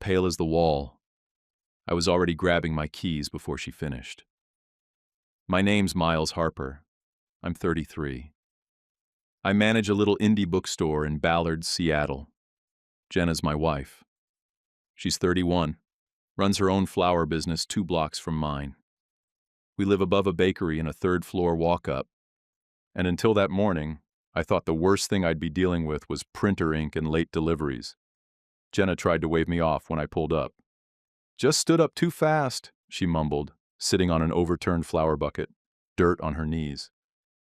pale as the wall. I was already grabbing my keys before she finished. My name's Miles Harper. I'm 33. I manage a little indie bookstore in Ballard, Seattle. Jenna's my wife. She's 31, runs her own flower business 2 blocks from mine. We live above a bakery in a 3rd-floor walk-up. And until that morning, I thought the worst thing I'd be dealing with was printer ink and late deliveries. Jenna tried to wave me off when I pulled up. "Just stood up too fast," she mumbled, sitting on an overturned flower bucket, dirt on her knees.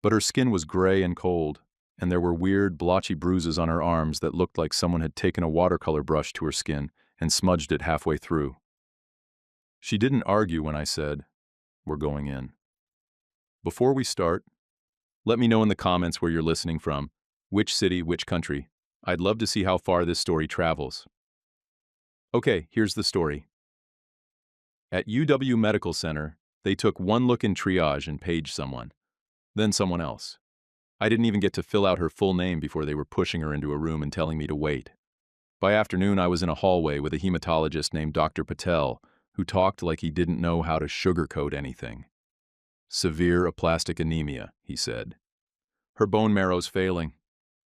But her skin was gray and cold, and there were weird, blotchy bruises on her arms that looked like someone had taken a watercolor brush to her skin and smudged it halfway through. She didn't argue when I said, "We're going in." Before we start, let me know in the comments where you're listening from, which city, which country. I'd love to see how far this story travels. Okay, here's the story. At UW Medical Center, they took one look in triage and paged someone, then someone else. I didn't even get to fill out her full name before they were pushing her into a room and telling me to wait. By afternoon, I was in a hallway with a hematologist named Dr. Patel, who talked like he didn't know how to sugarcoat anything. "Severe aplastic anemia," he said. "Her bone marrow's failing.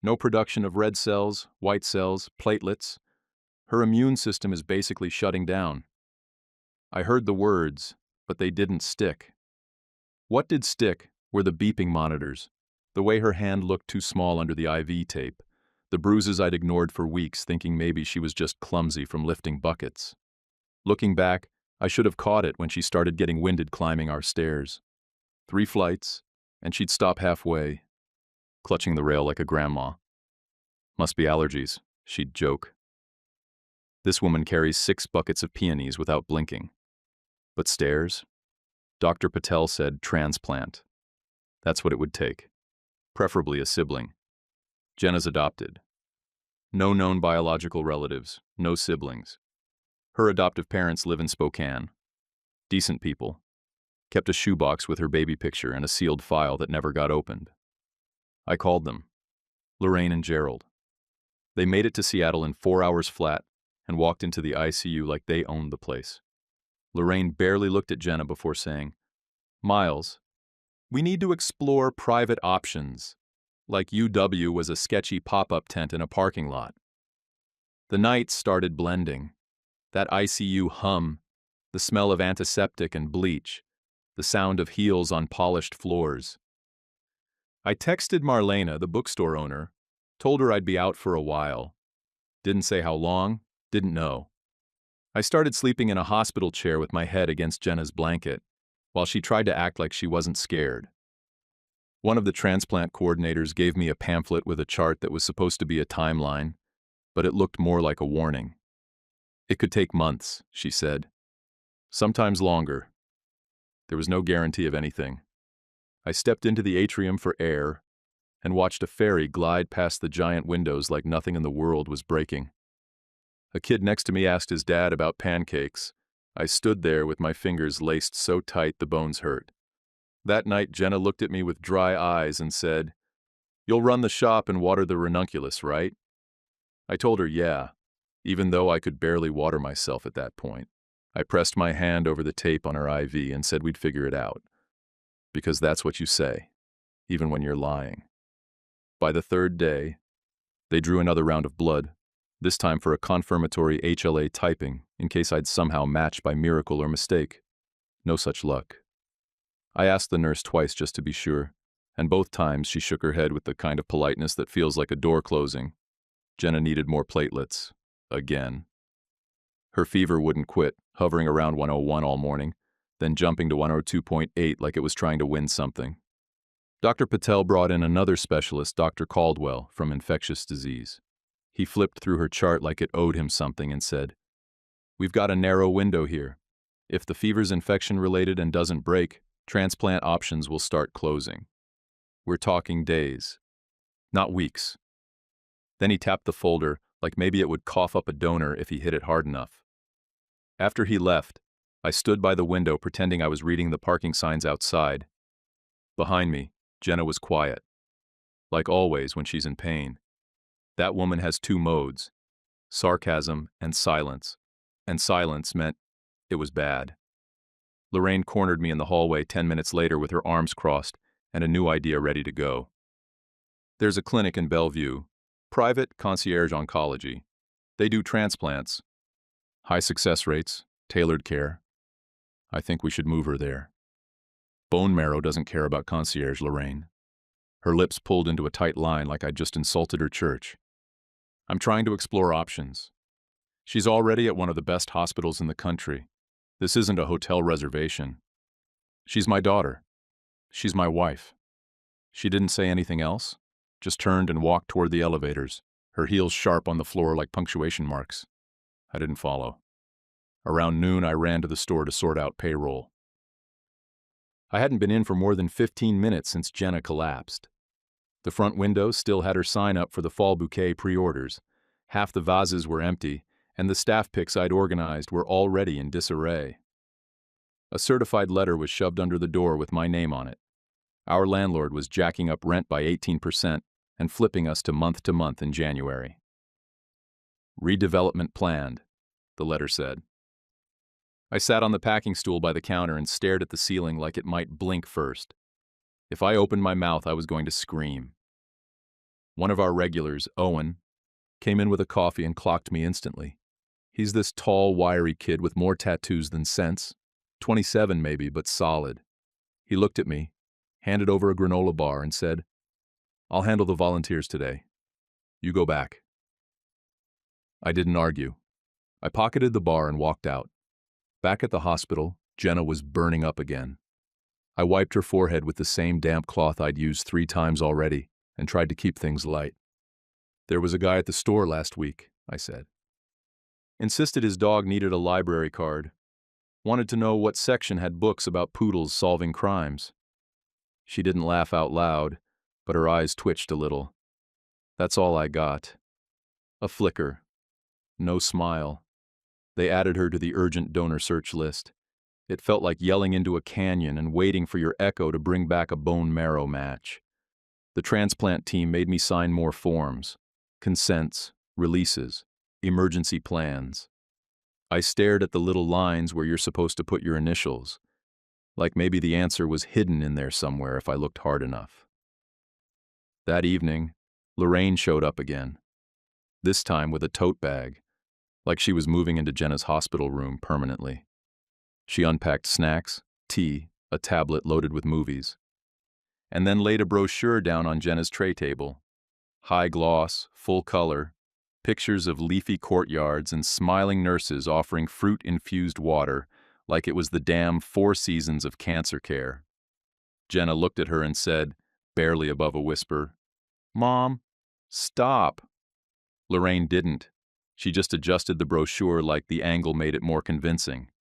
No production of red cells, white cells, platelets. Her immune system is basically shutting down." I heard the words, but they didn't stick. What did stick were the beeping monitors, the way her hand looked too small under the IV tape, the bruises I'd ignored for weeks thinking maybe she was just clumsy from lifting buckets. Looking back, I should have caught it when she started getting winded climbing our stairs. 3 flights, and she'd stop halfway, clutching the rail like a grandma. "Must be allergies," she'd joke. This woman carries 6 buckets of peonies without blinking. But stairs? Dr. Patel said transplant. That's what it would take. Preferably a sibling. Jenna's adopted. No known biological relatives, no siblings. Her adoptive parents live in Spokane. Decent people. Kept a shoebox with her baby picture and a sealed file that never got opened. I called them. Lorraine and Gerald. They made it to Seattle in 4 hours flat and walked into the ICU like they owned the place. Lorraine barely looked at Jenna before saying, "Miles, we need to explore private options, like UW was a sketchy pop-up tent in a parking lot." The nights started blending. That ICU hum, the smell of antiseptic and bleach, the sound of heels on polished floors. I texted Marlena, the bookstore owner, told her I'd be out for a while. Didn't say how long, didn't know. I started sleeping in a hospital chair with my head against Jenna's blanket, while she tried to act like she wasn't scared. One of the transplant coordinators gave me a pamphlet with a chart that was supposed to be a timeline, but it looked more like a warning. "It could take months," she said. "Sometimes longer." There was no guarantee of anything. I stepped into the atrium for air and watched a ferry glide past the giant windows like nothing in the world was breaking. A kid next to me asked his dad about pancakes. I stood there with my fingers laced so tight the bones hurt. That night, Jenna looked at me with dry eyes and said, "You'll run the shop and water the ranunculus, right?" I told her yeah, even though I could barely water myself at that point. I pressed my hand over the tape on her IV and said we'd figure it out. Because that's what you say, even when you're lying. By the 3rd day, they drew another round of blood, this time for a confirmatory HLA typing in case I'd somehow matched by miracle or mistake. No such luck. I asked the nurse twice just to be sure, and both times she shook her head with the kind of politeness that feels like a door closing. Jenna needed more platelets. Again. Her fever wouldn't quit, hovering around 101 all morning, then jumping to 102.8 like it was trying to win something. Dr. Patel brought in another specialist, Dr. Caldwell, from infectious disease. He flipped through her chart like it owed him something and said, "We've got a narrow window here. If the fever's infection-related and doesn't break, transplant options will start closing. We're talking days, not weeks." Then he tapped the folder like maybe it would cough up a donor if he hit it hard enough. After he left, I stood by the window pretending I was reading the parking signs outside. Behind me, Jenna was quiet. Like always when she's in pain. That woman has 2 modes, sarcasm and silence. and silence meant it was bad. Lorraine cornered me in the hallway 10 minutes later with her arms crossed and a new idea ready to go. There's a clinic in Bellevue, private concierge oncology. They do transplants, high success rates, tailored care. I think we should move her there. Bone marrow doesn't care about concierge, Lorraine. Her lips pulled into a tight line like I'd just insulted her church. I'm trying to explore options. She's already at one of the best hospitals in the country. This isn't a hotel reservation. She's my daughter. She's my wife. She didn't say anything else, just turned and walked toward the elevators, her heels sharp on the floor like punctuation marks. I didn't follow. Around noon, I ran to the store to sort out payroll. I hadn't been in for more than 15 minutes since Jenna collapsed. The front window still had her sign up for the fall bouquet pre-orders. Half the vases were empty, and the staff picks I'd organized were already in disarray. A certified letter was shoved under the door with my name on it. Our landlord was jacking up rent by 18% and flipping us to month in January. Redevelopment planned, the letter said. I sat on the packing stool by the counter and stared at the ceiling like it might blink first. If I opened my mouth, I was going to scream. One of our regulars, Owen, came in with a coffee and clocked me instantly. He's this tall, wiry kid with more tattoos than sense. 27 maybe, but solid. He looked at me, handed over a granola bar, and said, "I'll handle the volunteers today. You go back." I didn't argue. I pocketed the bar and walked out. Back at the hospital, Jenna was burning up again. I wiped her forehead with the same damp cloth I'd used 3 times already and tried to keep things light. "There was a guy at the store last week," I said. Insisted his dog needed a library card. Wanted to know what section had books about poodles solving crimes. She didn't laugh out loud, but her eyes twitched a little. That's all I got. A flicker. No smile. They added her to the urgent donor search list. It felt like yelling into a canyon and waiting for your echo to bring back a bone marrow match. The transplant team made me sign more forms. Consents, releases, emergency plans. I stared at the little lines where you're supposed to put your initials, like maybe the answer was hidden in there somewhere if I looked hard enough. That evening, Lorraine showed up again, this time with a tote bag, like she was moving into Jenna's hospital room permanently. She unpacked snacks, tea, a tablet loaded with movies, and then laid a brochure down on Jenna's tray table. High gloss, full color, pictures of leafy courtyards and smiling nurses offering fruit-infused water like it was the damn 4 seasons of cancer care. Jenna looked at her and said, barely above a whisper, "Mom, stop." Lorraine didn't. She just adjusted the brochure like the angle made it more convincing.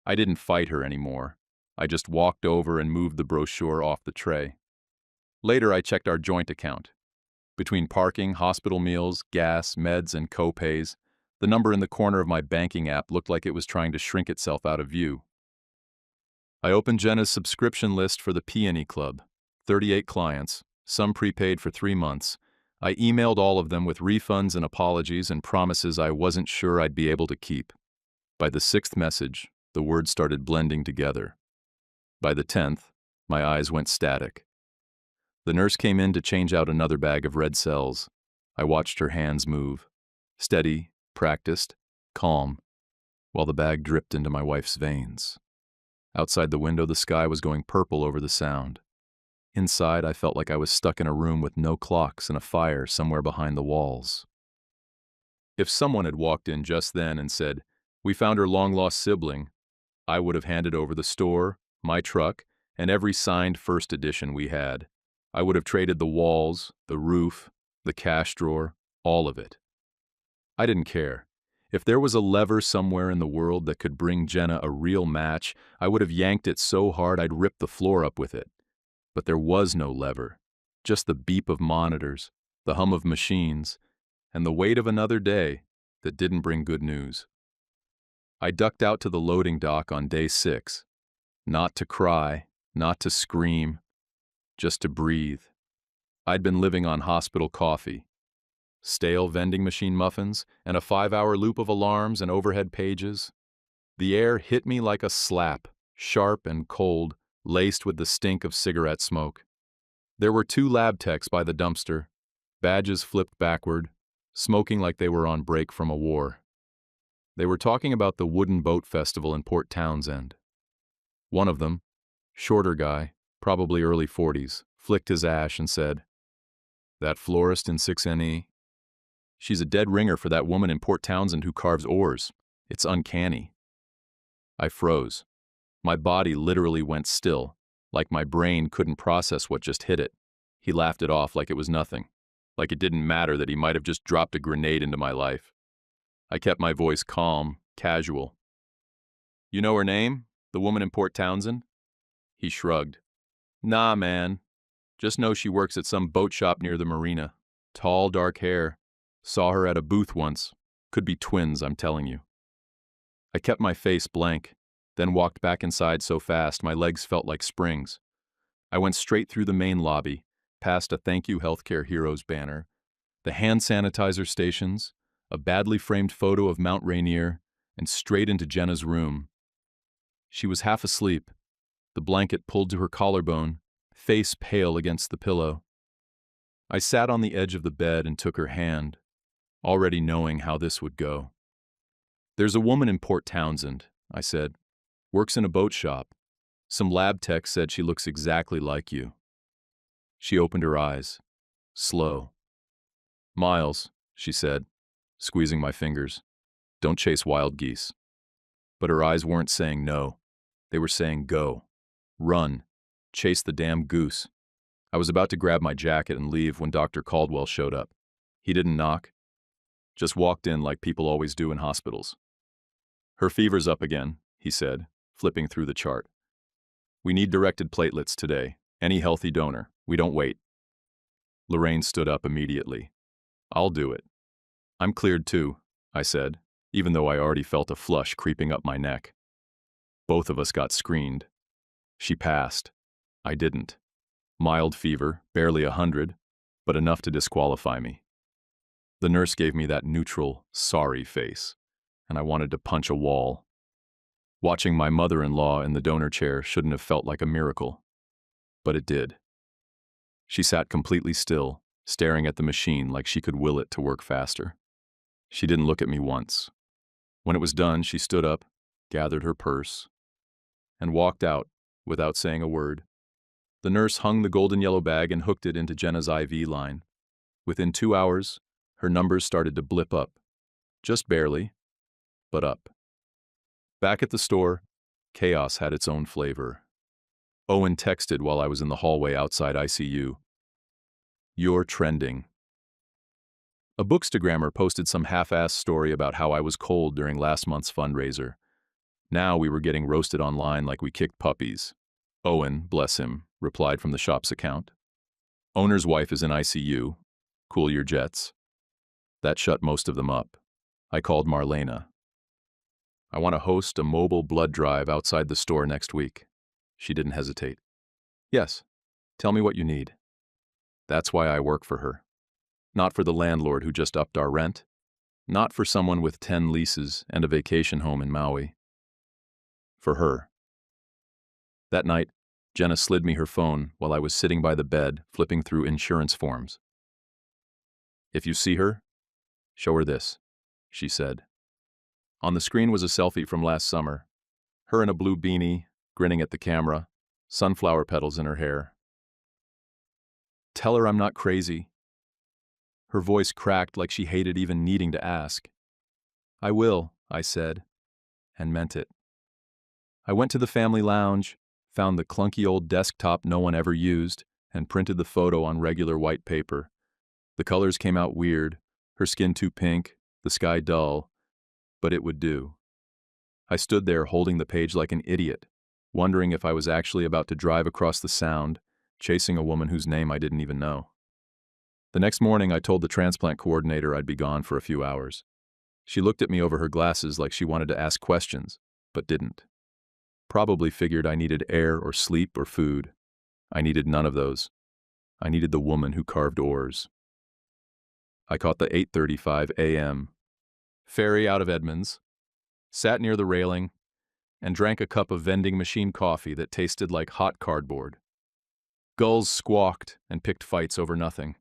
I didn't fight her anymore. I just walked over and moved the brochure off the tray. Later, I checked our joint account. Between parking, hospital meals, gas, meds, and co-pays, the number in the corner of my banking app looked like it was trying to shrink itself out of view. I opened Jenna's subscription list for the Peony Club. 38 clients, some prepaid for 3 months. I emailed all of them with refunds and apologies and promises I wasn't sure I'd be able to keep. By the 6th message, the words started blending together. By the 10th, my eyes went static. The nurse came in to change out another bag of red cells. I watched her hands move. Steady, practiced, calm, while the bag dripped into my wife's veins. Outside the window, the sky was going purple over the sound. Inside, I felt like I was stuck in a room with no clocks and a fire somewhere behind the walls. If someone had walked in just then and said, "We found her long-lost sibling," I would have handed over the store, my truck, and every signed first edition we had. I would have traded the walls, the roof, the cash drawer, all of it. I didn't care. If there was a lever somewhere in the world that could bring Jenna a real match, I would have yanked it so hard I'd rip the floor up with it. But there was no lever, just the beep of monitors, the hum of machines, and the wait of another day that didn't bring good news. I ducked out to the loading dock on day 6, not to cry, not to scream, just to breathe. I'd been living on hospital coffee. stale vending machine muffins, and a 5-hour loop of alarms and overhead pages. The air hit me like a slap, sharp and cold, laced with the stink of cigarette smoke. There were 2 lab techs by the dumpster, badges flipped backward, smoking like they were on break from a war. They were talking about the Wooden Boat Festival in Port Townsend. One of them, shorter guy, probably early 40s, flicked his ash and said, "That florist in 6NE? She's a dead ringer for that woman in Port Townsend who carves oars. It's uncanny." I froze. My body literally went still, like my brain couldn't process what just hit it. He laughed it off like it was nothing, like it didn't matter that he might have just dropped a grenade into my life. I kept my voice calm, casual. "You know her name? The woman in Port Townsend?" He shrugged. "Nah, man. Just know she works at some boat shop near the marina. Tall, dark hair. Saw her at a booth once. Could be twins, I'm telling you." I kept my face blank, then walked back inside so fast my legs felt like springs. I went straight through the main lobby, past a Thank You Healthcare Heroes banner, the hand sanitizer stations, a badly framed photo of Mount Rainier, and straight into Jenna's room. She was half asleep, the blanket pulled to her collarbone, face pale against the pillow. I sat on the edge of the bed and took her hand, already knowing how this would go. "There's a woman in Port Townsend," I said. "Works in a boat shop. Some lab tech said she looks exactly like you." She opened her eyes, slow. "Miles," she said, squeezing my fingers, "don't chase wild geese." But her eyes weren't saying no. They were saying go. Run. Chase the damn goose. I was about to grab my jacket and leave when Dr. Caldwell showed up. He didn't knock. Just walked in like people always do in hospitals. "Her fever's up again," he said, flipping through the chart. "We need directed platelets today. Any healthy donor. We don't wait." Lorraine stood up immediately. "I'll do it." "I'm cleared too," I said, even though I already felt a flush creeping up my neck. Both of us got screened. She passed. I didn't. Mild fever, barely 100, but enough to disqualify me. The nurse gave me that neutral, sorry face, and I wanted to punch a wall. Watching my mother-in-law in the donor chair shouldn't have felt like a miracle, but it did. She sat completely still, staring at the machine like she could will it to work faster. She didn't look at me once. When it was done, she stood up, gathered her purse, and walked out without saying a word. The nurse hung the golden yellow bag and hooked it into Jenna's IV line. Within 2 hours, her numbers started to blip up. Just barely, but up. Back at the store, chaos had its own flavor. Owen texted while I was in the hallway outside ICU. "You're trending." A bookstagrammer posted some half-assed story about how I was cold during last month's fundraiser. Now we were getting roasted online like we kicked puppies. Owen, bless him, replied from the shop's account. "Owner's wife is in ICU. Cool your jets." That shut most of them up. I called Marlena. "I want to host a mobile blood drive outside the store next week." She didn't hesitate. "Yes, tell me what you need." That's why I work for her. Not for the landlord who just upped our rent. Not for someone with 10 leases and a vacation home in Maui. For her. That night, Jenna slid me her phone while I was sitting by the bed flipping through insurance forms. "If you see her, show her this," she said. On the screen was a selfie from last summer. Her in a blue beanie, grinning at the camera, sunflower petals in her hair. "Tell her I'm not crazy." Her voice cracked like she hated even needing to ask. "I will," I said, and meant it. I went to the family lounge, found the clunky old desktop no one ever used, and printed the photo on regular white paper. The colors came out weird, her skin too pink, the sky dull, but it would do. I stood there holding the page like an idiot, wondering if I was actually about to drive across the Sound, chasing a woman whose name I didn't even know. The next morning, I told the transplant coordinator I'd be gone for a few hours. She looked at me over her glasses like she wanted to ask questions, but didn't. Probably figured I needed air or sleep or food. I needed none of those. I needed the woman who carved oars. I caught the 8:35 a.m. ferry out of Edmonds, sat near the railing, and drank a cup of vending machine coffee that tasted like hot cardboard. Gulls squawked and picked fights over nothing.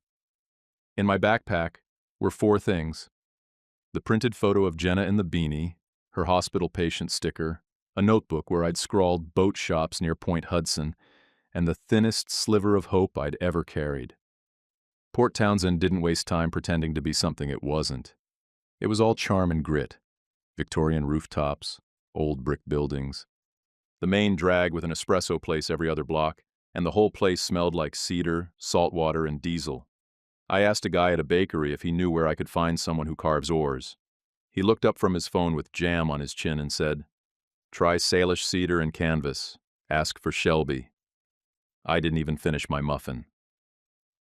In my backpack were 4 things: the printed photo of Jenna in the beanie, her hospital patient sticker, a notebook where I'd scrawled boat shops near Point Hudson, and the thinnest sliver of hope I'd ever carried. Port Townsend didn't waste time pretending to be something it wasn't. It was all charm and grit. Victorian rooftops, old brick buildings, the main drag with an espresso place every other block, and the whole place smelled like cedar, salt water, and diesel. I asked a guy at a bakery if he knew where I could find someone who carves oars. He looked up from his phone with jam on his chin and said, "Try Salish cedar and canvas. Ask for Shelby." I didn't even finish my muffin.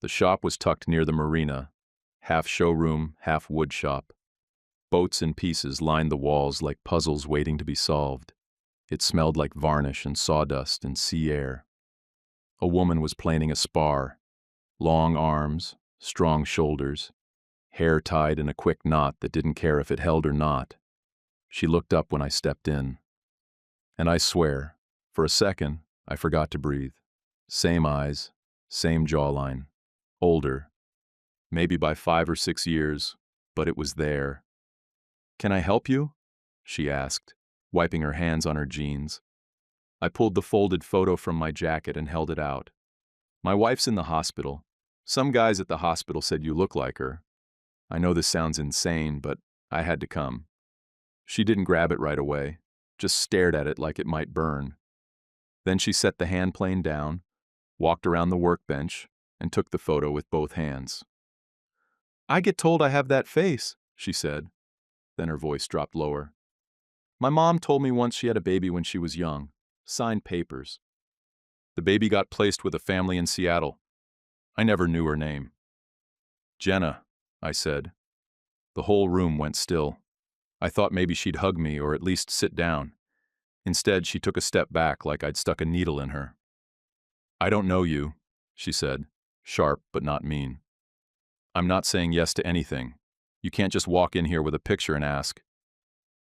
The shop was tucked near the marina, half showroom, half wood shop. Boats in pieces lined the walls like puzzles waiting to be solved. It smelled like varnish and sawdust and sea air. A woman was planing a spar, long arms, strong shoulders, hair tied in a quick knot that didn't care if it held or not. She looked up when I stepped in. And I swear, for a second, I forgot to breathe. Same eyes, same jawline. Older, maybe by 5 or 6 years, but it was there. "Can I help you?" she asked, wiping her hands on her jeans. I pulled the folded photo from my jacket and held it out. "My wife's in the hospital. Some guys at the hospital said you look like her. I know this sounds insane, but I had to come." She didn't grab it right away, just stared at it like it might burn. Then she set the hand plane down, walked around the workbench, and took the photo with both hands. "I get told I have that face," she said. Then her voice dropped lower. "My mom told me once she had a baby when she was young. Signed papers. The baby got placed with a family in Seattle. I never knew her name." "Jenna," I said. The whole room went still. I thought maybe she'd hug me or at least sit down. Instead, she took a step back like I'd stuck a needle in her. "I don't know you," she said, sharp but not mean. "I'm not saying yes to anything. You can't just walk in here with a picture and ask."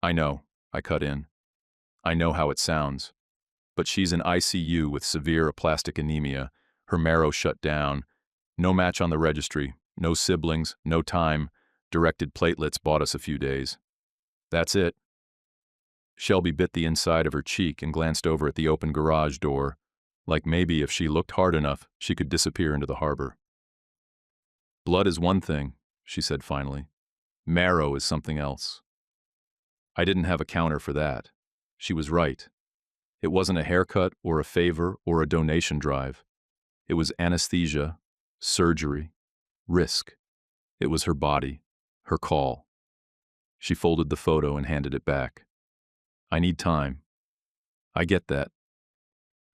"I know," I cut in. "I know how it sounds. But she's in ICU with severe aplastic anemia, her marrow shut down, no match on the registry, no siblings, no time, directed platelets bought us a few days. That's it." Shelby bit the inside of her cheek and glanced over at the open garage door, like maybe if she looked hard enough, she could disappear into the harbor. "Blood is one thing," she said finally. "Marrow is something else." I didn't have a counter for that. She was right. It wasn't a haircut or a favor or a donation drive. It was anesthesia, surgery, risk. It was her body, her call. She folded the photo and handed it back. "I need time." "I get that."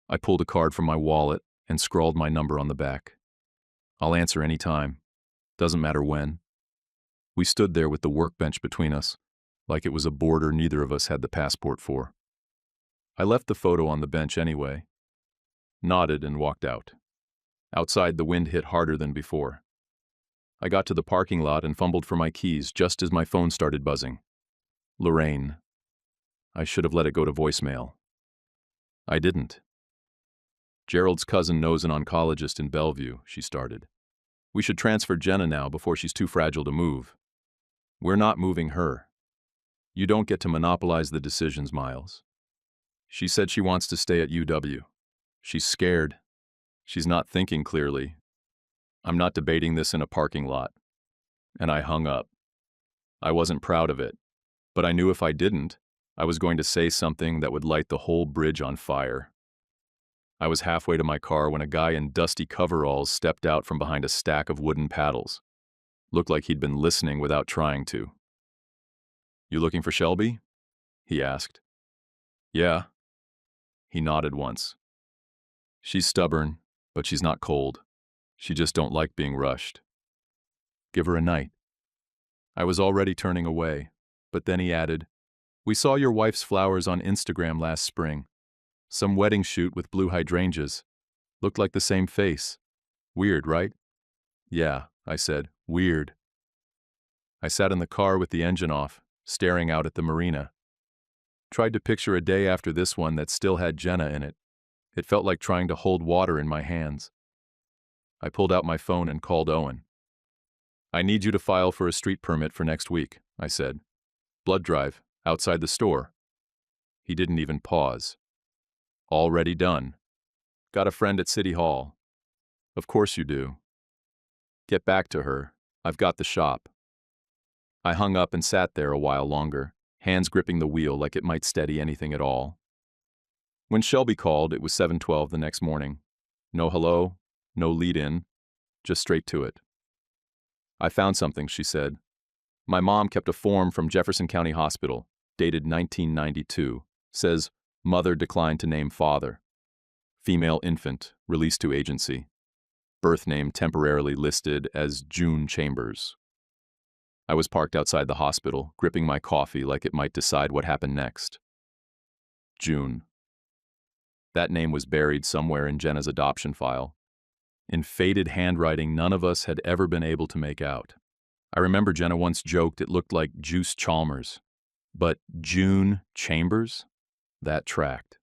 I pulled a card from my wallet and scrawled my number on the back. "I'll answer any time. Doesn't matter when." We stood there with the workbench between us, like it was a border neither of us had the passport for. I left the photo on the bench anyway, nodded and walked out. Outside, the wind hit harder than before. I got to the parking lot and fumbled for my keys just as my phone started buzzing. Lorraine. I should have let it go to voicemail. I didn't. "Gerald's cousin knows an oncologist in Bellevue," she started. "We should transfer Jenna now before she's too fragile to move." "We're not moving her. You don't get to monopolize the decisions, Miles. She said she wants to stay at UW. She's scared. She's not thinking clearly. I'm not debating this in a parking lot." And I hung up. I wasn't proud of it, but I knew if I didn't, I was going to say something that would light the whole bridge on fire. I was halfway to my car when a guy in dusty coveralls stepped out from behind a stack of wooden paddles. Looked like he'd been listening without trying to. "You looking for Shelby?" he asked. "Yeah." He nodded once. "She's stubborn, but she's not cold. She just don't like being rushed. Give her a night." I was already turning away, but then he added, "We saw your wife's flowers on Instagram last spring. Some wedding shoot with blue hydrangeas. Looked like the same face. Weird, right?" "Yeah," I said, "weird." I sat in the car with the engine off, staring out at the marina. Tried to picture a day after this one that still had Jenna in it. It felt like trying to hold water in my hands. I pulled out my phone and called Owen. "I need you to file for a street permit for next week," I said. "Blood drive, outside the store." He didn't even pause. "Already done. Got a friend at City Hall." "Of course you do." "Get back to her. I've got the shop." I hung up and sat there a while longer, hands gripping the wheel like it might steady anything at all. When Shelby called, it was 7:12 the next morning. No hello, no lead-in, just straight to it. "I found something," she said. "My mom kept a form from Jefferson County Hospital, dated 1992. Says, mother declined to name father. Female infant, released to agency. Birth name temporarily listed as June Chambers." I was parked outside the hospital, gripping my coffee like it might decide what happened next. June. That name was buried somewhere in Jenna's adoption file. In faded handwriting none of us had ever been able to make out. I remember Jenna once joked it looked like Juice Chalmers. But June Chambers? That tracked.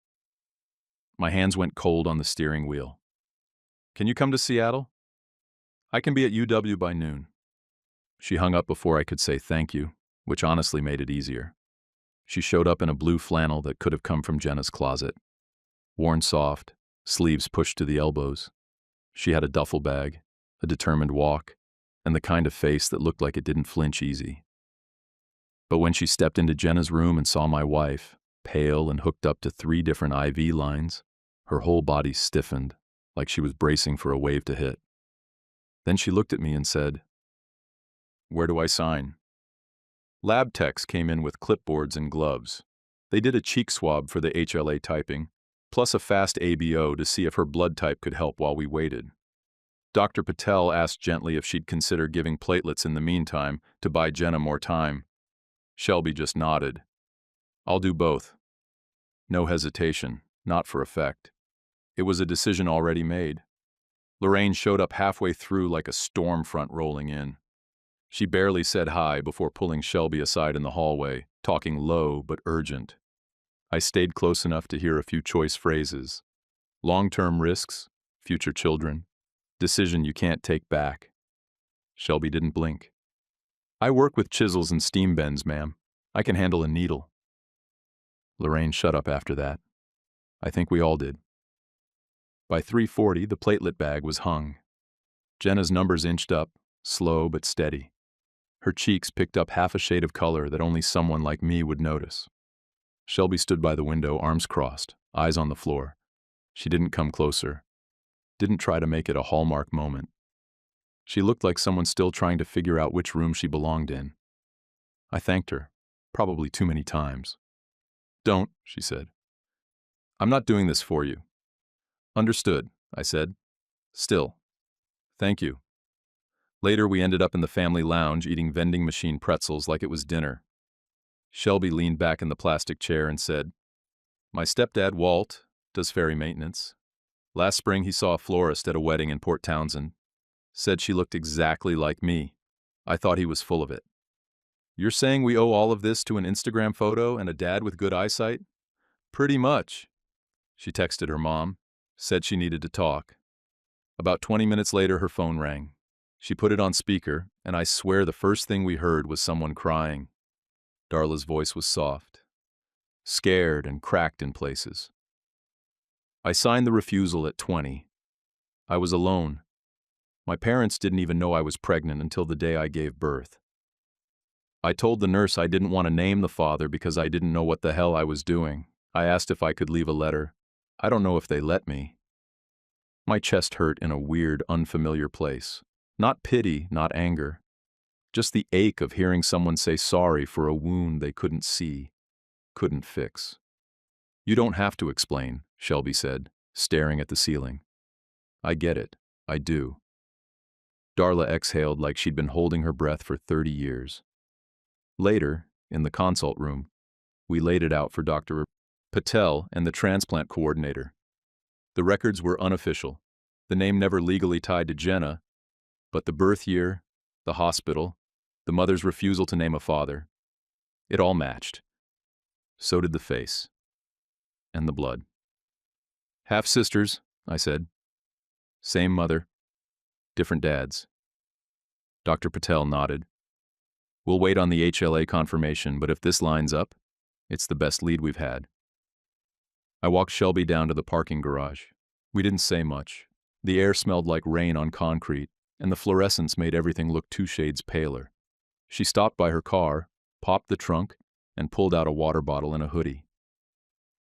My hands went cold on the steering wheel. "Can you come to Seattle?" "I can be at UW by noon." She hung up before I could say thank you, which honestly made it easier. She showed up in a blue flannel that could have come from Jenna's closet. Worn soft, sleeves pushed to the elbows. She had a duffel bag, a determined walk, and the kind of face that looked like it didn't flinch easy. But when she stepped into Jenna's room and saw my wife, pale and hooked up to 3 different IV lines, her whole body stiffened, like she was bracing for a wave to hit. Then she looked at me and said, "Where do I sign?" Lab techs came in with clipboards and gloves. They did a cheek swab for the HLA typing, plus a fast ABO to see if her blood type could help while we waited. Dr. Patel asked gently if she'd consider giving platelets in the meantime to buy Jenna more time. Shelby just nodded. "I'll do both." No hesitation, not for effect. It was a decision already made. Lorraine showed up halfway through like a storm front rolling in. She barely said hi before pulling Shelby aside in the hallway, talking low but urgent. I stayed close enough to hear a few choice phrases. Long-term risks, future children, decision you can't take back. Shelby didn't blink. "I work with chisels and steam bends, ma'am. I can handle a needle." Lorraine shut up after that. I think we all did. By 3:40, the platelet bag was hung. Jenna's numbers inched up, slow but steady. Her cheeks picked up half a shade of color that only someone like me would notice. Shelby stood by the window, arms crossed, eyes on the floor. She didn't come closer. Didn't try to make it a hallmark moment. She looked like someone still trying to figure out which room she belonged in. I thanked her, probably too many times. "Don't," she said. "I'm not doing this for you." "Understood," I said. "Still. Thank you." Later, we ended up in the family lounge eating vending machine pretzels like it was dinner. Shelby leaned back in the plastic chair and said, "My stepdad, Walt, does ferry maintenance. Last spring he saw a florist at a wedding in Port Townsend. Said she looked exactly like me. I thought he was full of it." "You're saying we owe all of this to an Instagram photo and a dad with good eyesight?" "Pretty much." She texted her mom, said she needed to talk. About 20 minutes later, her phone rang. She put it on speaker, and I swear the first thing we heard was someone crying. Darla's voice was soft, scared and cracked in places. I signed the refusal at 20. I was alone. My parents didn't even know I was pregnant until the day I gave birth. I told the nurse I didn't want to name the father because I didn't know what the hell I was doing. I asked if I could leave a letter. I don't know if they let me. My chest hurt in a weird, unfamiliar place. Not pity, not anger. Just the ache of hearing someone say sorry for a wound they couldn't see, couldn't fix. "You don't have to explain," Shelby said, staring at the ceiling. "I get it. I do." Darla exhaled like she'd been holding her breath for 30 years. Later, in the consult room, we laid it out for Dr. Patel and the transplant coordinator. The records were unofficial. The name never legally tied to Jenna, but the birth year, the hospital, the mother's refusal to name a father. It all matched. So did the face. And the blood. Half-sisters, I said. Same mother. Different dads. Dr. Patel nodded. We'll wait on the HLA confirmation, but if this lines up, it's the best lead we've had. I walked Shelby down to the parking garage. We didn't say much. The air smelled like rain on concrete, and the fluorescence made everything look 2 shades paler. She stopped by her car, popped the trunk, and pulled out a water bottle and a hoodie.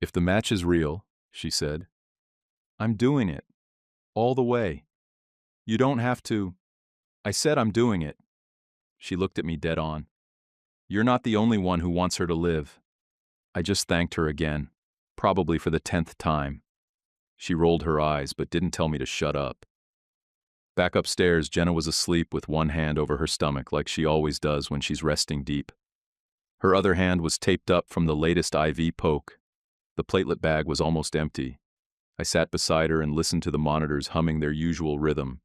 If the match is real, she said, I'm doing it. All the way. You don't have to. I said I'm doing it. She looked at me dead on. You're not the only one who wants her to live. I just thanked her again, probably for the 10th time. She rolled her eyes but didn't tell me to shut up. Back upstairs, Jenna was asleep with one hand over her stomach like she always does when she's resting deep. Her other hand was taped up from the latest IV poke. The platelet bag was almost empty. I sat beside her and listened to the monitors humming their usual rhythm.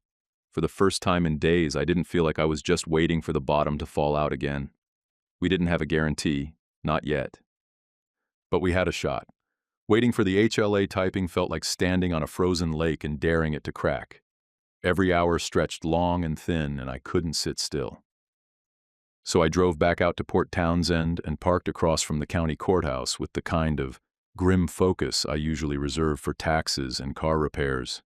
For the first time in days, I didn't feel like I was just waiting for the bottom to fall out again. We didn't have a guarantee, not yet. But we had a shot. Waiting for the HLA typing felt like standing on a frozen lake and daring it to crack. Every hour stretched long and thin, and I couldn't sit still. So I drove back out to Port Townsend and parked across from the county courthouse with the kind of grim focus I usually reserve for taxes and car repairs.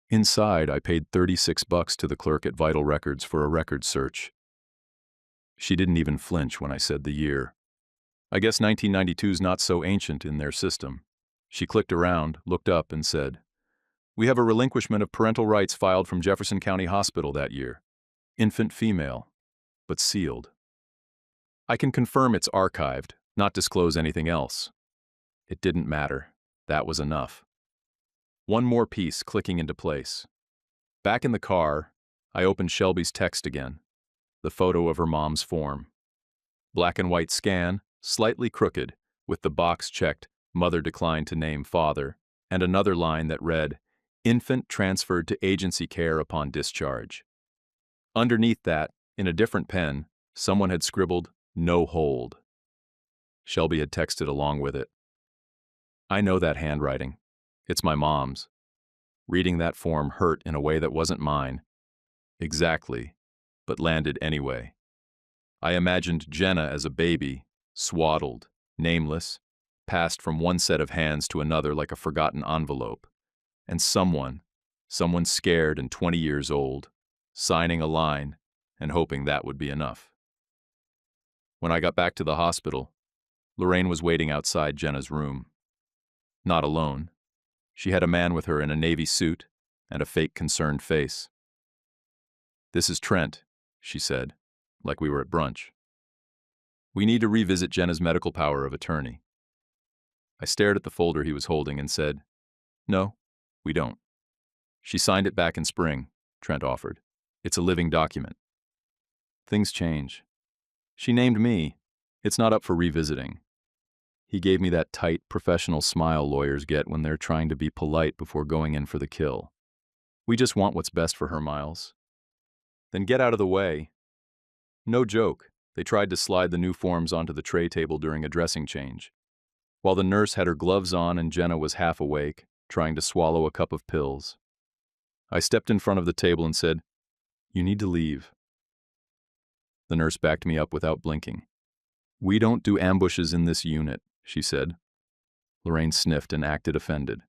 Inside, I paid $36 to the clerk at Vital Records for a record search. She didn't even flinch when I said the year. I guess 1992's not so ancient in their system. She clicked around, looked up, and said, We have a relinquishment of parental rights filed from Jefferson County Hospital that year. Infant female, but sealed. I can confirm it's archived, not disclose anything else. It didn't matter. That was enough. One more piece clicking into place. Back in the car, I opened Shelby's text again. The photo of her mom's form. Black and white scan, slightly crooked, with the box checked, mother declined to name father, and another line that read, infant transferred to agency care upon discharge. Underneath that, in a different pen, someone had scribbled, no hold. Shelby had texted along with it. I know that handwriting. It's my mom's. Reading that form hurt in a way that wasn't mine. Exactly, but landed anyway. I imagined Jenna as a baby, swaddled, nameless, passed from one set of hands to another like a forgotten envelope, and someone scared and 20 years old, signing a line and hoping that would be enough. When I got back to the hospital, Lorraine was waiting outside Jenna's room. Not alone. She had a man with her in a navy suit and a fake concerned face. This is Trent, she said, like we were at brunch. We need to revisit Jenna's medical power of attorney. I stared at the folder he was holding and said, No, we don't. She signed it back in spring, Trent offered. It's a living document. Things change. She named me. It's not up for revisiting. He gave me that tight, professional smile lawyers get when they're trying to be polite before going in for the kill. We just want what's best for her, Miles. Then get out of the way. No joke, they tried to slide the new forms onto the tray table during a dressing change. While the nurse had her gloves on and Jenna was half awake, trying to swallow a cup of pills. I stepped in front of the table and said, You need to leave. The nurse backed me up without blinking. We don't do ambushes in this unit, she said. Lorraine sniffed and acted offended.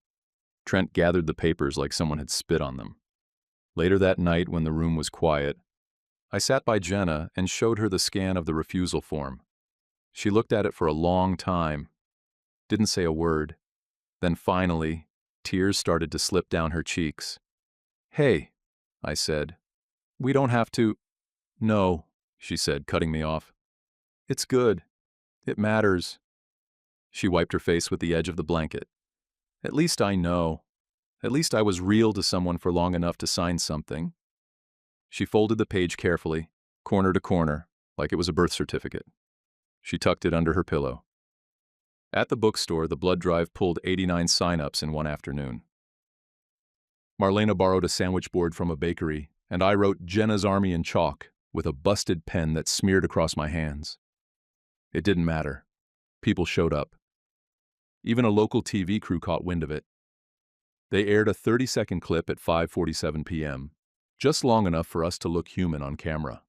Trent gathered the papers like someone had spit on them. Later that night, when the room was quiet, I sat by Jenna and showed her the scan of the refusal form. She looked at it for a long time, didn't say a word. Then finally, tears started to slip down her cheeks. Hey, I said, we don't have to. No, she said, cutting me off. It's good. It matters. She wiped her face with the edge of the blanket. At least I know. At least I was real to someone for long enough to sign something. She folded the page carefully, corner to corner, like it was a birth certificate. She tucked it under her pillow. At the bookstore, the blood drive pulled 89 sign-ups in one afternoon. Marlena borrowed a sandwich board from a bakery, and I wrote Jenna's Army in chalk, with a busted pen that smeared across my hands. It didn't matter. People showed up. Even a local TV crew caught wind of it. They aired a 30-second clip at 5:47 p.m., just long enough for us to look human on camera.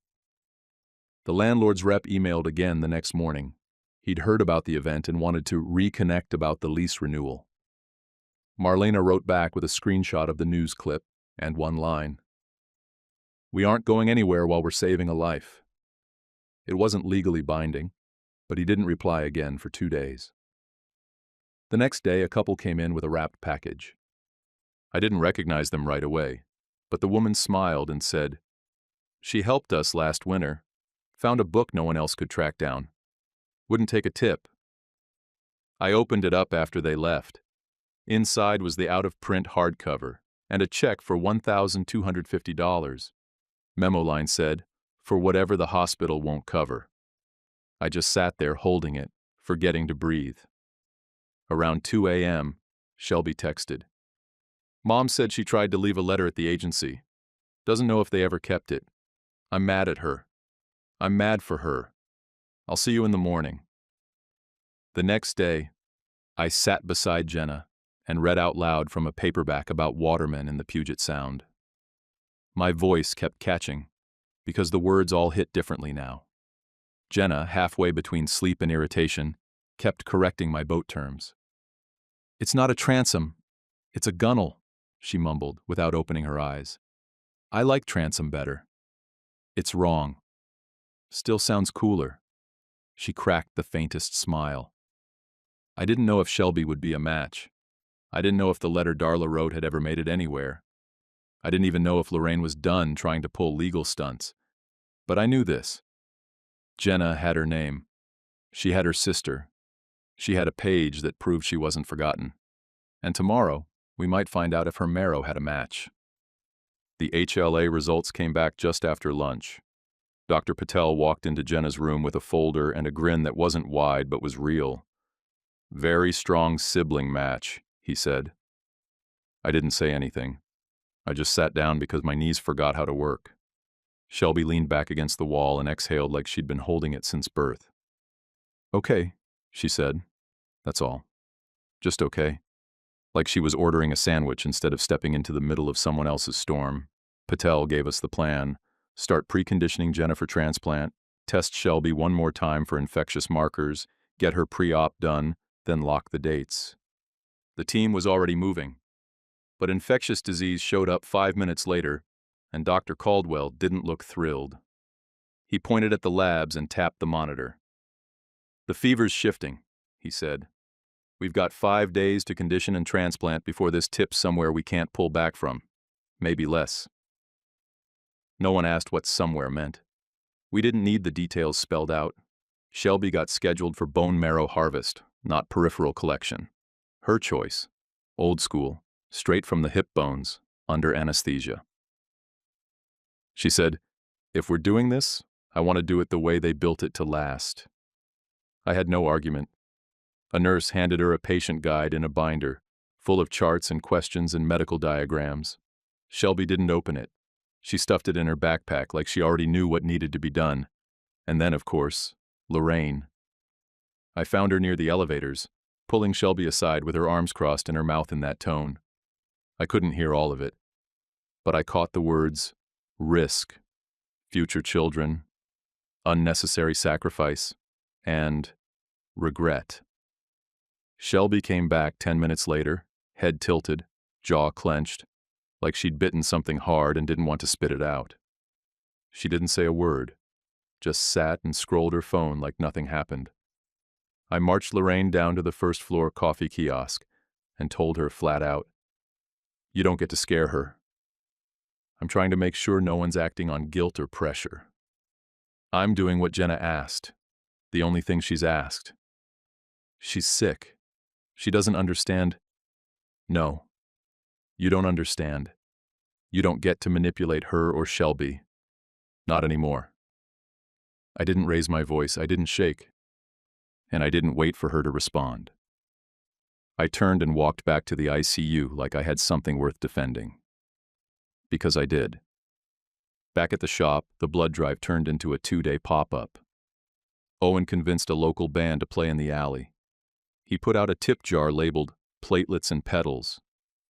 The landlord's rep emailed again the next morning. He'd heard about the event and wanted to reconnect about the lease renewal. Marlena wrote back with a screenshot of the news clip and one line. "We aren't going anywhere while we're saving a life." It wasn't legally binding, but he didn't reply again for 2 days. The next day, a couple came in with a wrapped package. I didn't recognize them right away, but the woman smiled and said, "She helped us last winter. Found a book no one else could track down. Wouldn't take a tip." I opened it up after they left. Inside was the out-of-print hardcover and a check for $1,250. Memo line said, "For whatever the hospital won't cover." I just sat there holding it, forgetting to breathe. Around 2 a.m., Shelby texted. "Mom said she tried to leave a letter at the agency. Doesn't know if they ever kept it. I'm mad at her. I'm mad for her. I'll see you in the morning." The next day, I sat beside Jenna and read out loud from a paperback about watermen in the Puget Sound. My voice kept catching, because the words all hit differently now. Jenna, halfway between sleep and irritation, kept correcting my boat terms. "It's not a transom, it's a gunnel," she mumbled without opening her eyes. "I like transom better." "It's wrong." "Still sounds cooler." She cracked the faintest smile. I didn't know if Shelby would be a match. I didn't know if the letter Darla wrote had ever made it anywhere. I didn't even know if Lorraine was done trying to pull legal stunts. But I knew this. Jenna had her name. She had her sister. She had a page that proved she wasn't forgotten. And tomorrow, we might find out if her marrow had a match. The HLA results came back just after lunch. Dr. Patel walked into Jenna's room with a folder and a grin that wasn't wide but was real. "Very strong sibling match," he said. I didn't say anything. I just sat down because my knees forgot how to work. Shelby leaned back against the wall and exhaled like she'd been holding it since birth. "Okay," she said. "That's all. Just okay." Like she was ordering a sandwich instead of stepping into the middle of someone else's storm. Patel gave us the plan. Start preconditioning Jenna for transplant, test Shelby one more time for infectious markers, get her pre-op done, then lock the dates. The team was already moving. But infectious disease showed up 5 minutes later, and Dr. Caldwell didn't look thrilled. He pointed at the labs and tapped the monitor. "The fever's shifting," he said. "We've got 5 days to condition and transplant before this tips somewhere we can't pull back from. Maybe less." No one asked what somewhere meant. We didn't need the details spelled out. Shelby got scheduled for bone marrow harvest, not peripheral collection. Her choice. Old school, straight from the hip bones, under anesthesia. She said, "If we're doing this, I want to do it the way they built it to last." I had no argument. A nurse handed her a patient guide in a binder, full of charts and questions and medical diagrams. Shelby didn't open it. She stuffed it in her backpack like she already knew what needed to be done. And then, of course, Lorraine. I found her near the elevators, pulling Shelby aside with her arms crossed and her mouth in that tone. I couldn't hear all of it, but I caught the words, risk, future children, unnecessary sacrifice, and regret. Shelby came back 10 minutes later, head tilted, jaw clenched, like she'd bitten something hard and didn't want to spit it out. She didn't say a word, just sat and scrolled her phone like nothing happened. I marched Lorraine down to the first-floor coffee kiosk and told her flat out, "You don't get to scare her. I'm trying to make sure no one's acting on guilt or pressure. I'm doing what Jenna asked, the only thing she's asked. She's sick. She doesn't understand." "No. You don't understand. You don't get to manipulate her or Shelby. Not anymore." I didn't raise my voice, I didn't shake, and I didn't wait for her to respond. I turned and walked back to the ICU like I had something worth defending. Because I did. Back at the shop, the blood drive turned into a 2-day pop-up. Owen convinced a local band to play in the alley. He put out a tip jar labeled platelets and petals,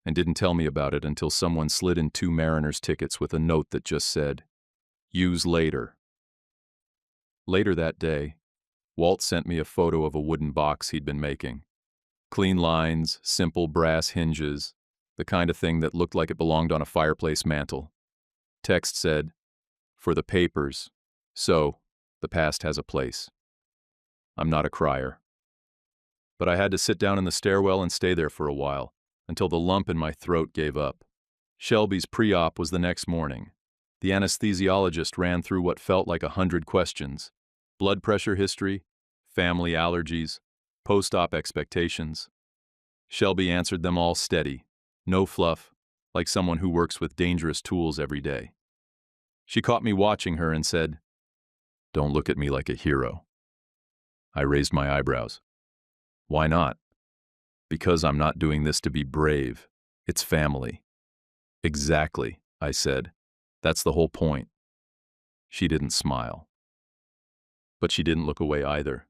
and didn't tell me about it until someone slid in 2 Mariners tickets with a note that just said, "Use later." Later that day, Walt sent me a photo of a wooden box he'd been making. Clean lines, simple brass hinges, the kind of thing that looked like it belonged on a fireplace mantel. Text said, "For the papers, so the past has a place." I'm not a crier. But I had to sit down in the stairwell and stay there for a while, until the lump in my throat gave up. Shelby's pre-op was the next morning. The anesthesiologist ran through what felt like 100 questions: blood pressure history, family allergies, post-op expectations. Shelby answered them all steady, no fluff, like someone who works with dangerous tools every day. She caught me watching her and said, "Don't look at me like a hero." I raised my eyebrows. Why not? Because I'm not doing this to be brave. It's family. Exactly, I said. That's the whole point. She didn't smile. But she didn't look away either.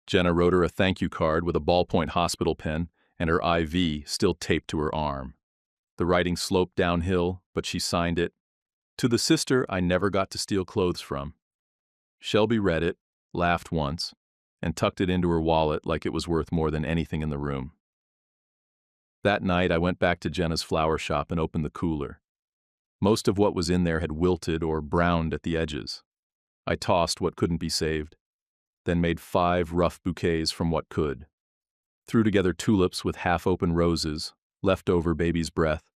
Jenna wrote her a thank you card with a ballpoint hospital pen and her IV still taped to her arm. The writing sloped downhill, but she signed it, "To the sister I never got to steal clothes from." Shelby read it, laughed once, and tucked it into her wallet like it was worth more than anything in the room. That night, I went back to Jenna's flower shop and opened the cooler. Most of what was in there had wilted or browned at the edges. I tossed what couldn't be saved, then made 5 rough bouquets from what could. Threw together tulips with half-open roses, leftover baby's breath,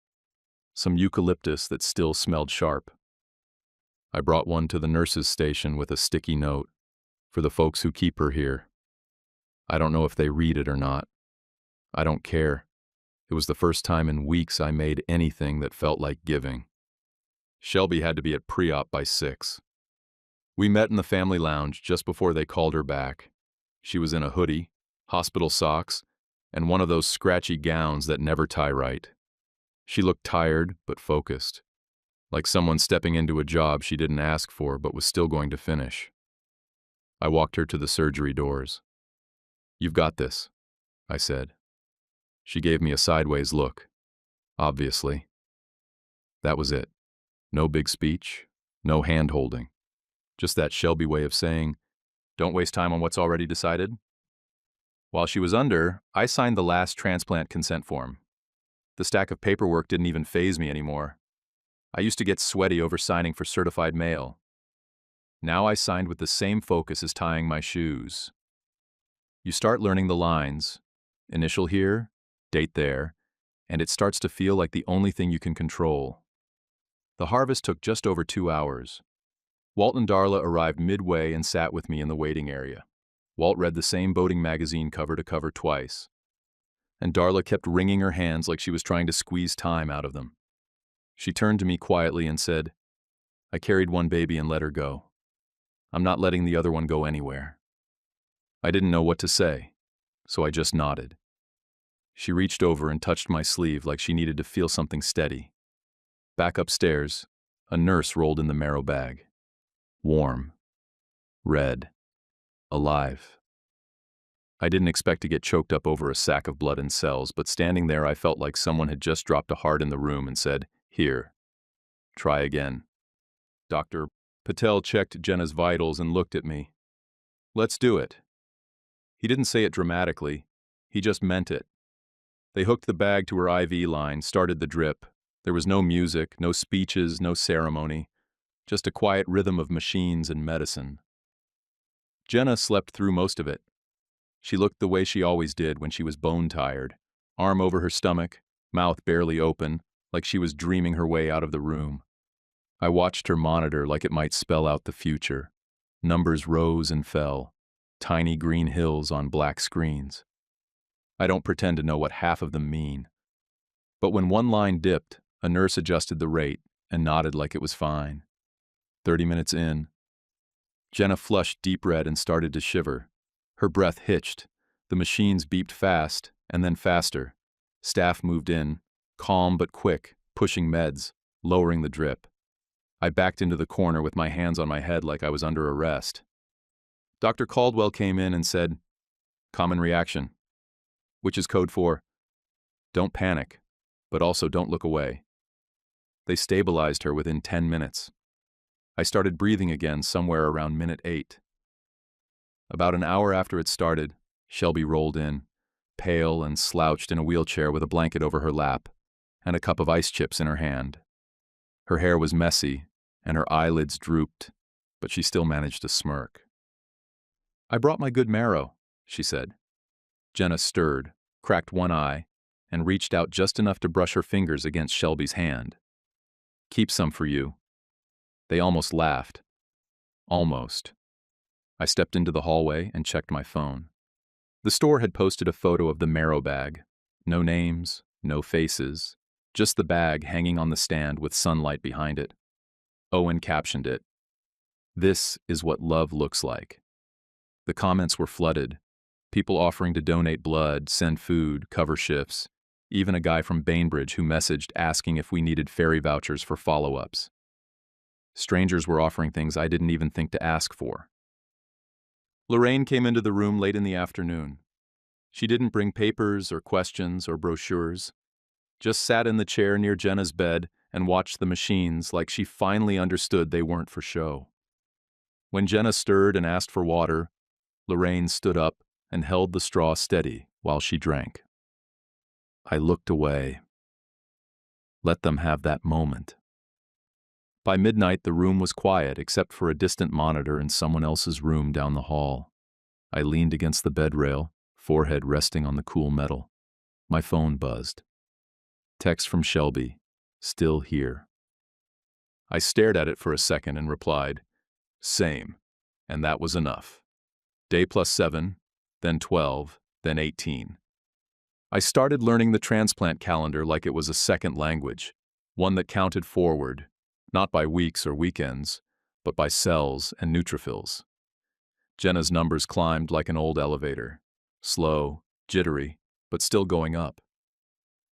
some eucalyptus that still smelled sharp. I brought one to the nurse's station with a sticky note, "For the folks who keep her here." I don't know if they read it or not. I don't care. It was the first time in weeks I made anything that felt like giving. Shelby had to be at pre-op by 6. We met in the family lounge just before they called her back. She was in a hoodie, hospital socks, and one of those scratchy gowns that never tie right. She looked tired but focused, like someone stepping into a job she didn't ask for but was still going to finish. I walked her to the surgery doors. "You've got this," I said. She gave me a sideways look. Obviously. That was it. No big speech, no hand-holding. Just that Shelby way of saying, "Don't waste time on what's already decided." While she was under, I signed the last transplant consent form. The stack of paperwork didn't even faze me anymore. I used to get sweaty over signing for certified mail. Now I signed with the same focus as tying my shoes. You start learning the lines, initial here, date there, and it starts to feel like the only thing you can control. The harvest took just over 2 hours. Walt and Darla arrived midway and sat with me in the waiting area. Walt read the same boating magazine cover to cover twice, and Darla kept wringing her hands like she was trying to squeeze time out of them. She turned to me quietly and said, "I carried one baby and let her go. I'm not letting the other one go anywhere." I didn't know what to say, so I just nodded. She reached over and touched my sleeve like she needed to feel something steady. Back upstairs, a nurse rolled in the marrow bag. Warm. Red. Alive. I didn't expect to get choked up over a sack of blood and cells, but standing there I felt like someone had just dropped a heart in the room and said, "Here. Try again." Dr. Patel checked Jenna's vitals and looked at me. "Let's do it." He didn't say it dramatically. He just meant it. They hooked the bag to her IV line, started the drip. There was no music, no speeches, no ceremony, just a quiet rhythm of machines and medicine. Jenna slept through most of it. She looked the way she always did when she was bone-tired, arm over her stomach, mouth barely open, like she was dreaming her way out of the room. I watched her monitor like it might spell out the future. Numbers rose and fell, tiny green hills on black screens. I don't pretend to know what half of them mean. But when one line dipped, a nurse adjusted the rate and nodded like it was fine. 30 minutes in, Jenna flushed deep red and started to shiver. Her breath hitched. The machines beeped fast, and then faster. Staff moved in, calm but quick, pushing meds, lowering the drip. I backed into the corner with my hands on my head like I was under arrest. Dr. Caldwell came in and said, "Common reaction," which is code for, "Don't panic, but also don't look away." They stabilized her within 10 minutes. I started breathing again somewhere around minute 8. About an hour after it started, Shelby rolled in, pale and slouched in a wheelchair with a blanket over her lap and a cup of ice chips in her hand. Her hair was messy and her eyelids drooped, but she still managed to smirk. "I brought my good marrow," she said. Jenna stirred, cracked one eye, and reached out just enough to brush her fingers against Shelby's hand. "Keep some for you." They almost laughed. Almost. I stepped into the hallway and checked my phone. The store had posted a photo of the marrow bag. No names, no faces, just the bag hanging on the stand with sunlight behind it. Owen captioned it, "This is what love looks like." The comments were flooded. People offering to donate blood, send food, cover shifts. Even a guy from Bainbridge who messaged asking if we needed ferry vouchers for follow-ups. Strangers were offering things I didn't even think to ask for. Lorraine came into the room late in the afternoon. She didn't bring papers or questions or brochures, just sat in the chair near Jenna's bed and watched the machines like she finally understood they weren't for show. When Jenna stirred and asked for water, Lorraine stood up and held the straw steady while she drank. I looked away. Let them have that moment. By midnight, the room was quiet except for a distant monitor in someone else's room down the hall. I leaned against the bed rail, forehead resting on the cool metal. My phone buzzed. Text from Shelby, "Still here." I stared at it for a second and replied, "Same," and that was enough. Day plus 7, then 12, then 18. I started learning the transplant calendar like it was a second language, one that counted forward, not by weeks or weekends, but by cells and neutrophils. Jenna's numbers climbed like an old elevator, slow, jittery, but still going up.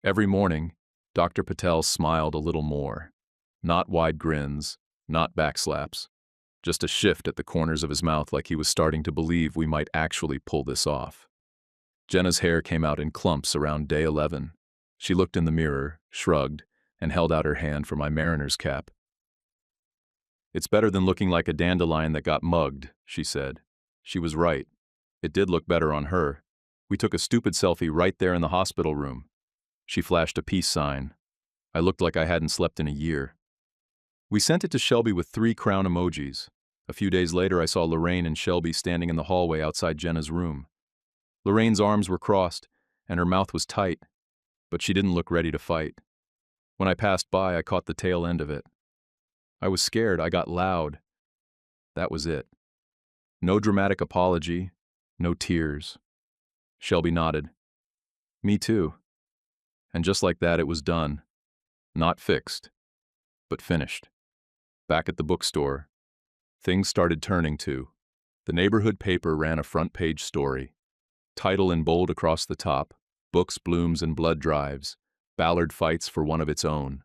Every morning, Dr. Patel smiled a little more. Not wide grins, not backslaps, just a shift at the corners of his mouth like he was starting to believe we might actually pull this off. Jenna's hair came out in clumps around day 11. She looked in the mirror, shrugged, and held out her hand for my mariner's cap. "It's better than looking like a dandelion that got mugged," she said. She was right. It did look better on her. We took a stupid selfie right there in the hospital room. She flashed a peace sign. I looked like I hadn't slept in a year. We sent it to Shelby with 3 crown emojis. A few days later, I saw Lorraine and Shelby standing in the hallway outside Jenna's room. Lorraine's arms were crossed, and her mouth was tight, but she didn't look ready to fight. When I passed by, I caught the tail end of it. I was scared. I got loud. That was it. No dramatic apology, no tears. Shelby nodded. "Me too." And just like that, it was done. Not fixed, but finished. Back at the bookstore, things started turning too. The neighborhood paper ran a front-page story. Title in bold across the top, "Books, Blooms, and Blood Drives. Ballard fights for one of its own."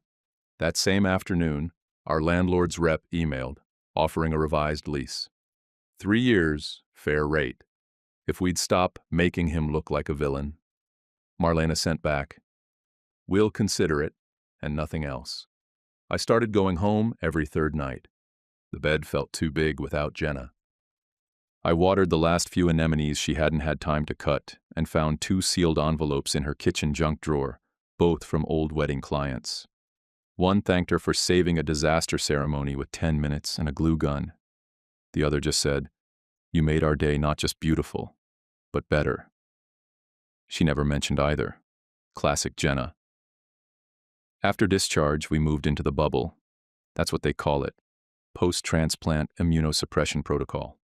That same afternoon, our landlord's rep emailed, offering a revised lease. 3 years, fair rate. If we'd stop making him look like a villain. Marlena sent back, "We'll consider it," and nothing else. I started going home every 3rd night. The bed felt too big without Jenna. I watered the last few anemones she hadn't had time to cut and found 2 sealed envelopes in her kitchen junk drawer, both from old wedding clients. One thanked her for saving a disaster ceremony with 10 minutes and a glue gun. The other just said, "You made our day not just beautiful, but better." She never mentioned either. Classic Jenna. After discharge, we moved into the bubble. That's what they call it. Post-transplant immunosuppression protocol.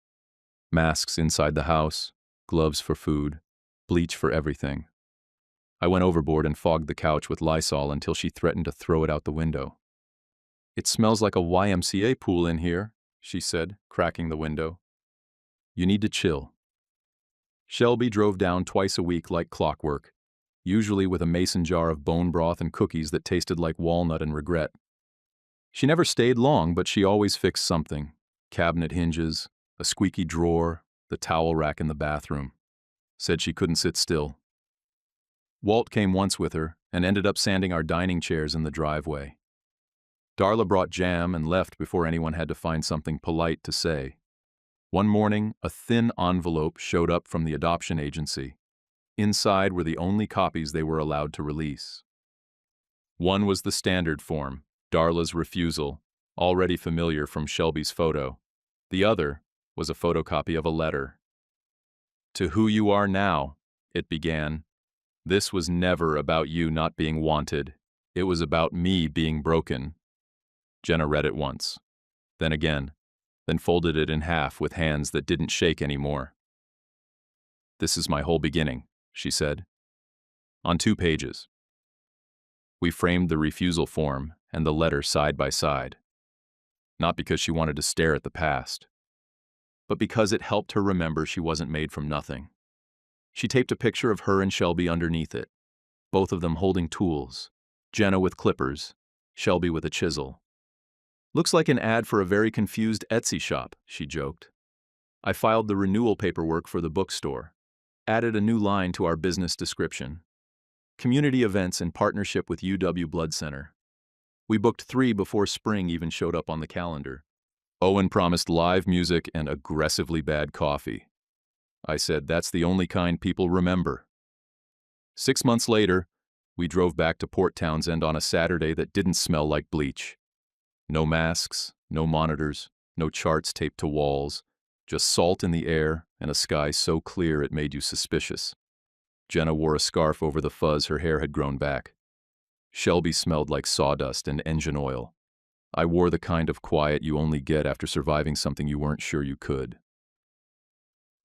Masks inside the house, gloves for food, bleach for everything. I went overboard and fogged the couch with Lysol until she threatened to throw it out the window. "It smells like a YMCA pool in here," she said, cracking the window. "You need to chill." Shelby drove down twice a week like clockwork, usually with a mason jar of bone broth and cookies that tasted like walnut and regret. She never stayed long, but she always fixed something. Cabinet hinges, a squeaky drawer, the towel rack in the bathroom. Said she couldn't sit still. Walt came once with her and ended up sanding our dining chairs in the driveway. Darla brought jam and left before anyone had to find something polite to say. One morning, a thin envelope showed up from the adoption agency. Inside were the only copies they were allowed to release. One was the standard form, Darla's refusal, already familiar from Shelby's photo. The other was a photocopy of a letter. "To who you are now," it began. "This was never about you not being wanted. It was about me being broken." Jenna read it once, then again, then folded it in half with hands that didn't shake anymore. "This is my whole beginning," she said. On 2 pages. We framed the refusal form and the letter side by side. Not because she wanted to stare at the past, but because it helped her remember she wasn't made from nothing. She taped a picture of her and Shelby underneath it, both of them holding tools, Jenna with clippers, Shelby with a chisel. "Looks like an ad for a very confused Etsy shop," she joked. I filed the renewal paperwork for the bookstore, added a new line to our business description. Community events in partnership with UW Blood Center. We booked 3 before spring even showed up on the calendar. Owen promised live music and aggressively bad coffee. I said, "That's the only kind people remember." 6 months later, we drove back to Port Townsend on a Saturday that didn't smell like bleach. No masks, no monitors, no charts taped to walls, just salt in the air and a sky so clear it made you suspicious. Jenna wore a scarf over the fuzz her hair had grown back. Shelby smelled like sawdust and engine oil. I wore the kind of quiet you only get after surviving something you weren't sure you could.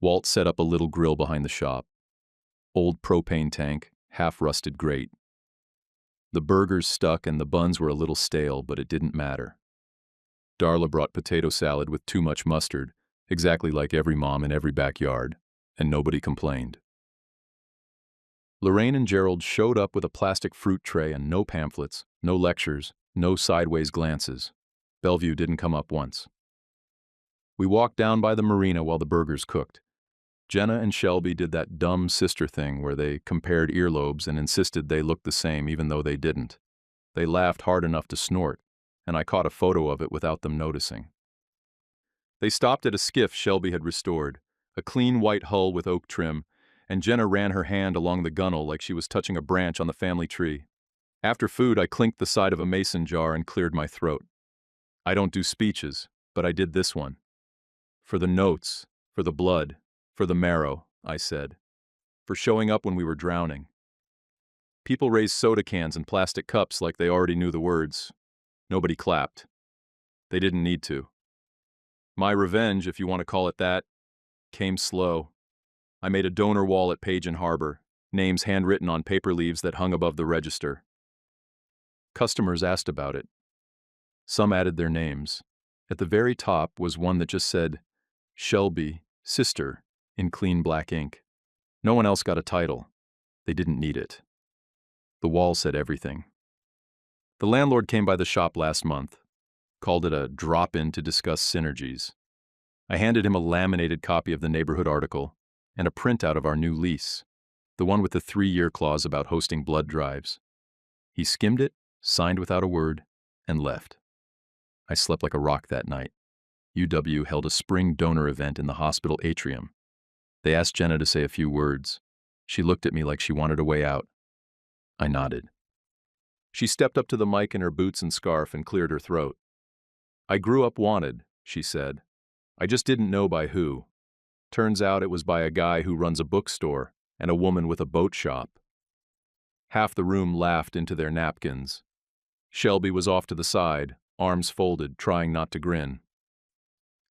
Walt set up a little grill behind the shop. Old propane tank, half-rusted grate. The burgers stuck and the buns were a little stale, but it didn't matter. Darla brought potato salad with too much mustard, exactly like every mom in every backyard, and nobody complained. Lorraine and Gerald showed up with a plastic fruit tray and no pamphlets, no lectures, no sideways glances. Bellevue didn't come up once. We walked down by the marina while the burgers cooked. Jenna and Shelby did that dumb sister thing where they compared earlobes and insisted they looked the same even though they didn't. They laughed hard enough to snort, and I caught a photo of it without them noticing. They stopped at a skiff Shelby had restored, a clean white hull with oak trim, and Jenna ran her hand along the gunnel like she was touching a branch on the family tree. After food, I clinked the side of a mason jar and cleared my throat. I don't do speeches, but I did this one. "For the notes, for the blood, for the marrow," I said. "For showing up when we were drowning." People raised soda cans and plastic cups like they already knew the words. Nobody clapped. They didn't need to. My revenge, if you want to call it that, came slow. I made a donor wall at Page and Harbor, names handwritten on paper leaves that hung above the register. Customers asked about it. Some added their names. At the very top was one that just said, "Shelby, Sister," in clean black ink. No one else got a title. They didn't need it. The wall said everything. The landlord came by the shop last month, called it a drop-in to discuss synergies. I handed him a laminated copy of the neighborhood article and a printout of our new lease, the one with the 3-year clause about hosting blood drives. He skimmed it, signed without a word, and left. I slept like a rock that night. UW held a spring donor event in the hospital atrium. They asked Jenna to say a few words. She looked at me like she wanted a way out. I nodded. She stepped up to the mic in her boots and scarf and cleared her throat. "I grew up wanted," she said. "I just didn't know by who. Turns out it was by a guy who runs a bookstore and a woman with a boat shop." Half the room laughed into their napkins. Shelby was off to the side, arms folded, trying not to grin.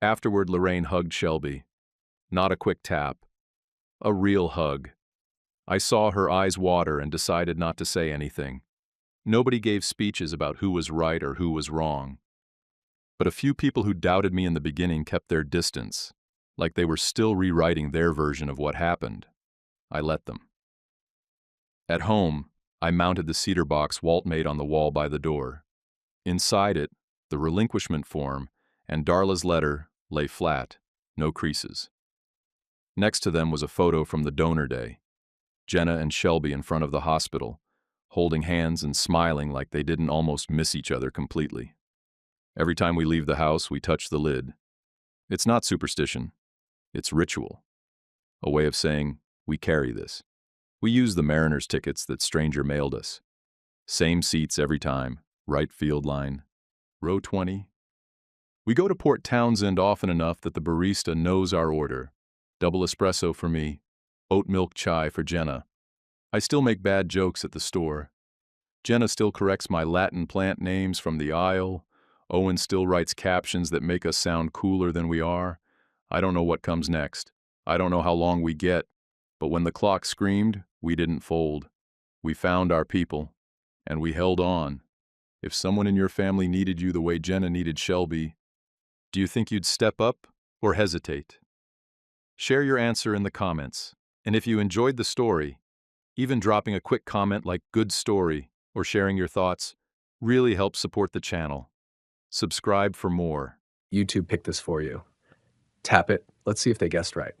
Afterward, Lorraine hugged Shelby. Not a quick tap. A real hug. I saw her eyes water and decided not to say anything. Nobody gave speeches about who was right or who was wrong. But a few people who doubted me in the beginning kept their distance, like they were still rewriting their version of what happened. I let them. At home, I mounted the cedar box Walt made on the wall by the door. Inside it, the relinquishment form, and Darla's letter lay flat, no creases. Next to them was a photo from the donor day. Jenna and Shelby in front of the hospital, holding hands and smiling like they didn't almost miss each other completely. Every time we leave the house, we touch the lid. It's not superstition. It's ritual. A way of saying, we carry this. We use the Mariners tickets that stranger mailed us. Same seats every time, right field line, row 20. We go to Port Townsend often enough that the barista knows our order. Double espresso for me, oat milk chai for Jenna. I still make bad jokes at the store. Jenna still corrects my Latin plant names from the aisle. Owen still writes captions that make us sound cooler than we are. I don't know what comes next. I don't know how long we get. But when the clock screamed, we didn't fold. We found our people, and we held on. If someone in your family needed you the way Jenna needed Shelby, do you think you'd step up or hesitate? Share your answer in the comments. And if you enjoyed the story, even dropping a quick comment like "good story" or sharing your thoughts really helps support the channel. Subscribe for more. YouTube picked this for you. Tap it. Let's see if they guessed right.